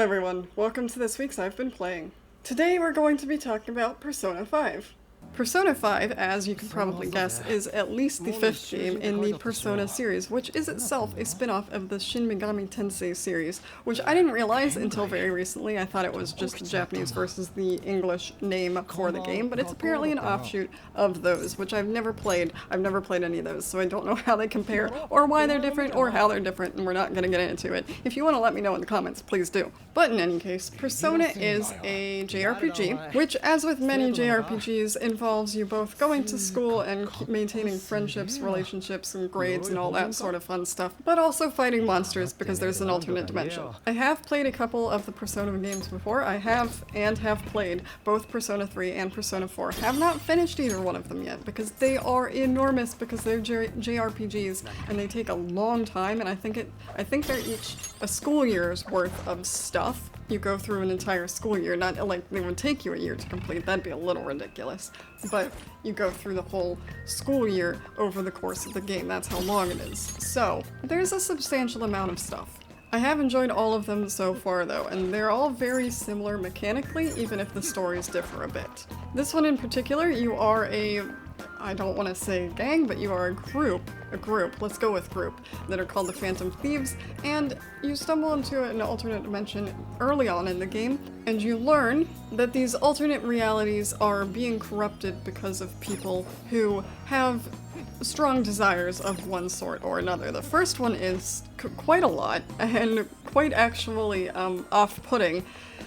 everyone, welcome to this week's I've Been Playing. Today we're going to be talking about Persona 5. Persona 5, as you can probably guess, is at least the 5th game in the Persona series, which is itself a spin-off of the Shin Megami Tensei series, which I didn't realize until very recently. I thought it was just the Japanese versus the English name for the game, but it's apparently an offshoot of those, which I've never played. I've never played any of those, so I don't know how they compare, or why they're different, or how they're different, and we're not going to get into it. If you want to let me know in the comments, please do. But in any case, Persona is a JRPG, which, as with many JRPGs, involves you both going to school and maintaining friendships, relationships, and grades and all that sort of fun stuff, but also fighting monsters because there's an alternate dimension. I have played a couple of the Persona games before. I have played both Persona 3 and Persona 4. Have not finished either one of them yet because they are enormous because they're JRPGs and they take a long time, and I think they're each a school year's worth of stuff. You go through an entire school year, not like they would take you a year to complete, that'd be a little ridiculous. But you go through the whole school year over the course of the game, that's how long it is. So, there's a substantial amount of stuff. I have enjoyed all of them so far though, and they're all very similar mechanically, even if the stories differ a bit. This one in particular, you are I don't want to say gang, but you are a group, let's go with group, that are called the Phantom Thieves, and you stumble into an alternate dimension early on in the game, and you learn that these alternate realities are being corrupted because of people who have strong desires of one sort or another. The first one is quite a lot, and quite actually off-putting,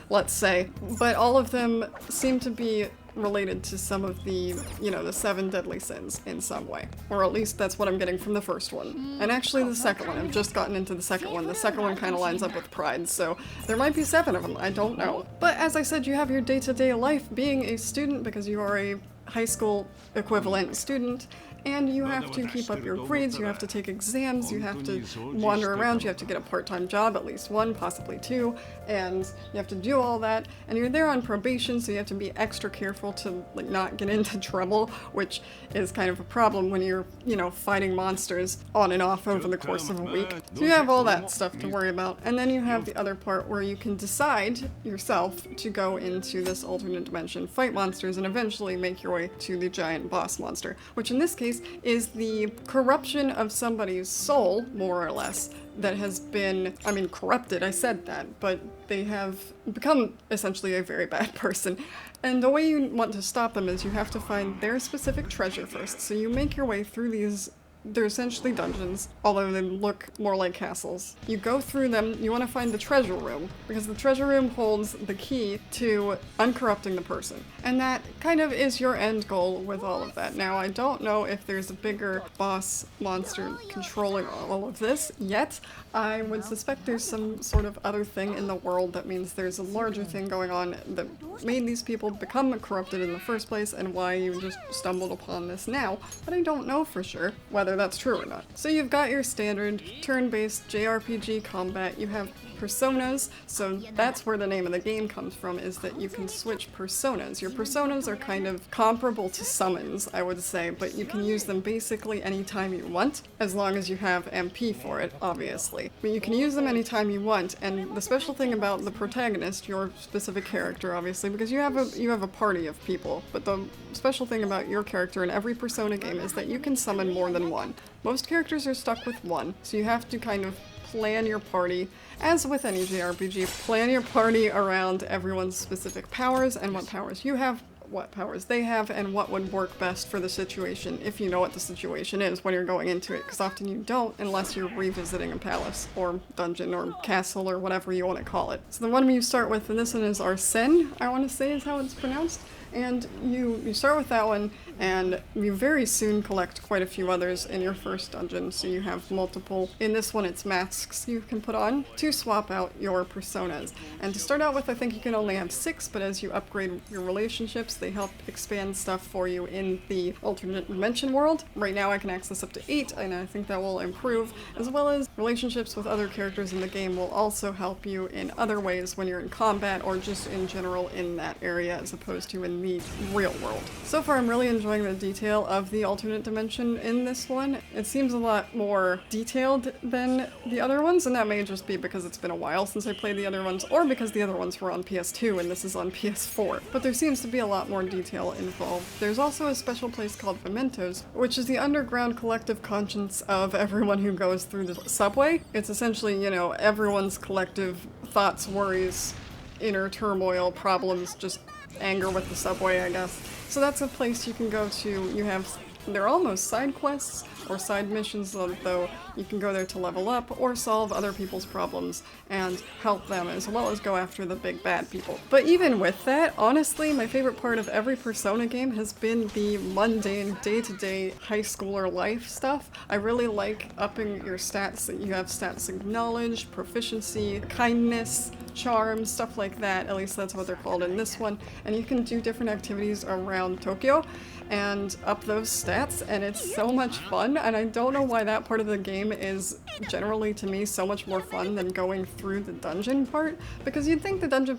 let's say, but all of them seem to be related to some of the, the 7 deadly sins in some way. Or at least that's what I'm getting from the first one. And actually the second one, I've just gotten into the second one. The second one kind of lines up with Pride, so there might be 7 of them, I don't know. But as I said, you have your day-to-day life being a student because you are a high school equivalent student, and you have to keep up your grades, you have to take exams, you have to wander around, you have to get a part-time job, at least 1, possibly 2, and you have to do all that, and you're there on probation, so you have to be extra careful to not get into trouble, which is kind of a problem when you're, fighting monsters on and off over the course of a week. So you have all that stuff to worry about, and then you have the other part where you can decide yourself to go into this alternate dimension, fight monsters, and eventually make your way to the giant boss monster, which in this case is the corruption of somebody's soul, more or less, that has been, corrupted, I said that, but they have become essentially a very bad person. And the way you want to stop them is you have to find their specific treasure first. So you make your way through these, they're essentially dungeons, although they look more like castles. You go through them, you want to find the treasure room, because the treasure room holds the key to uncorrupting the person. And that kind of is your end goal with all of that. Now, I don't know if there's a bigger boss monster controlling all of this yet. I would suspect there's some sort of other thing in the world that means there's a larger thing going on that made these people become corrupted in the first place, and why you just stumbled upon this now, but I don't know for sure whether that's true or not. So you've got your standard turn-based JRPG combat, you have personas, so that's where the name of the game comes from, is that you can switch personas. Your personas are kind of comparable to summons, I would say, but you can use them basically anytime you want, as long as you have MP for it, obviously. But you can use them anytime you want, and the special thing about the protagonist, your specific character, obviously, because you have a party of people, but the special thing about your character in every Persona game is that you can summon more than one. Most characters are stuck with one, so you have to kind of plan your party, as with any JRPG, plan your party around everyone's specific powers and what powers you have, what powers they have, and what would work best for the situation, if you know what the situation is when you're going into it, because often you don't unless you're revisiting a palace, or dungeon, or castle, or whatever you want to call it. So the one you start with, and this one is Arsène, I want to say is how it's pronounced. And you start with that one, and you very soon collect quite a few others in your first dungeon, so you have multiple. In this one it's masks you can put on to swap out your personas. And to start out with, I think you can only have 6, but as you upgrade your relationships, quests. They help expand stuff for you in the alternate dimension world. Right now I can access up to 8, and I think that will improve, as well as relationships with other characters in the game will also help you in other ways when you're in combat or just in general in that area as opposed to in the real world. So far I'm really enjoying the detail of the alternate dimension in this one. It seems a lot more detailed than the other ones, and that may just be because it's been a while since I played the other ones, or because the other ones were on PS2 and this is on PS4. But there seems to be a lot more detail involved. There's also a special place called Mementos, which is the underground collective conscience of everyone who goes through the subway. It's essentially, you know, everyone's collective thoughts, worries, inner turmoil, problems, just anger with the subway, I guess. So that's a place you can go to. They're almost side quests or side missions, though you can go there to level up or solve other people's problems and help them, as well as go after the big bad people. But even with that, honestly, my favorite part of every Persona game has been the mundane, day-to-day high schooler life stuff. I really like upping your stats. You have stats like knowledge, proficiency, kindness, charm, stuff like that. At least that's what they're called in this one. And you can do different activities around Tokyo and up those stats, and it's so much fun, and I don't know why that part of the game is generally, to me, so much more fun than going through the dungeon part, because you'd think the dungeon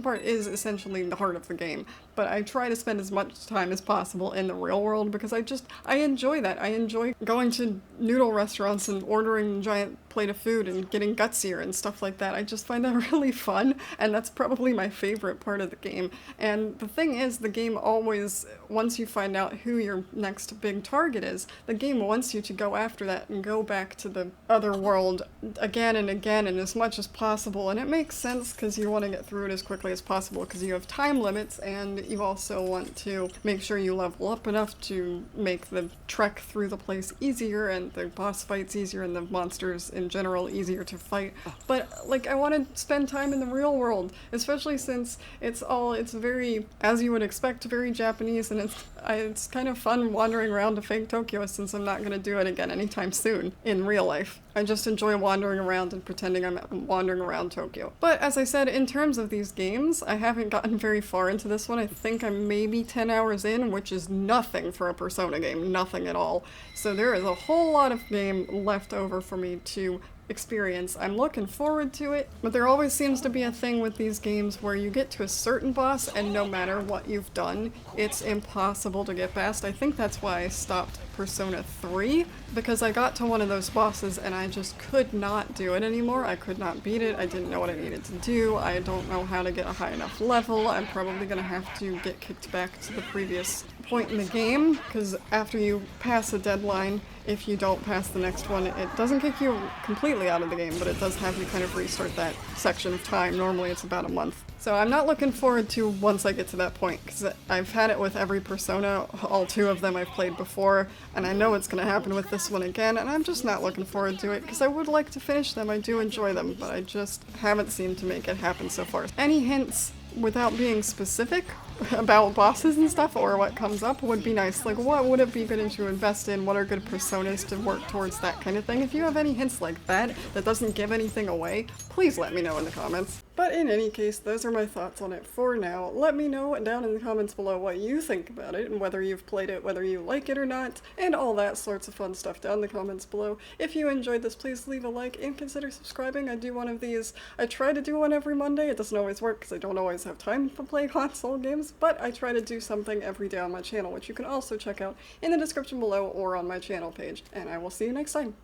part is essentially the heart of the game, but I try to spend as much time as possible in the real world because I enjoy that. I enjoy going to noodle restaurants and ordering a giant plate of food and getting gutsier and stuff like that. I just find that really fun, and that's probably my favorite part of the game. And the thing is, the game always, once you find out who your next big target is, the game wants you to go after that and go back to the other world again and again and as much as possible. And it makes sense because you want to get through it as quickly as possible because you have time limits, and you also want to make sure you level up enough to make the trek through the place easier and the boss fights easier and the monsters in general easier to fight. But like, I want to spend time in the real world, especially since it's very, as you would expect, very Japanese, and it's kind of fun wandering around to fake Tokyo since I'm not going to do it again anytime soon in real life. I just enjoy wandering around and pretending I'm wandering around Tokyo. But as I said, in terms of these games, I haven't gotten very far into this one. I think I'm maybe 10 hours in, which is nothing for a Persona game, nothing at all. So there is a whole lot of game left over for me to experience. I'm looking forward to it, but there always seems to be a thing with these games where you get to a certain boss and no matter what you've done, it's impossible to get past. I think that's why I stopped Persona 3, because I got to one of those bosses and I just could not do it anymore. I could not beat it. I didn't know what I needed to do. I don't know how to get a high enough level. I'm probably gonna have to get kicked back to the previous point in the game, because after you pass a deadline, if you don't pass the next one, it doesn't kick you completely out of the game, but it does have you kind of restart that section of time. Normally it's about a month. So I'm not looking forward to once I get to that point, because I've had it with every Persona, all 2 of them I've played before, and I know it's going to happen with this one again, and I'm just not looking forward to it, because I would like to finish them. I do enjoy them, but I just haven't seemed to make it happen so far. Any hints, without being specific, about bosses and stuff or what comes up would be nice. Like, what would it be good to invest in? What are good personas to work towards, that kind of thing? If you have any hints like that doesn't give anything away, please let me know in the comments. But in any case, those are my thoughts on it for now. Let me know down in the comments below what you think about it and whether you've played it, whether you like it or not, and all that sorts of fun stuff down in the comments below. If you enjoyed this, please leave a like and consider subscribing. I do one of these. I try to do one every Monday. It doesn't always work because I don't always have time to play console games, but I try to do something every day on my channel, which you can also check out in the description below or on my channel page. And I will see you next time.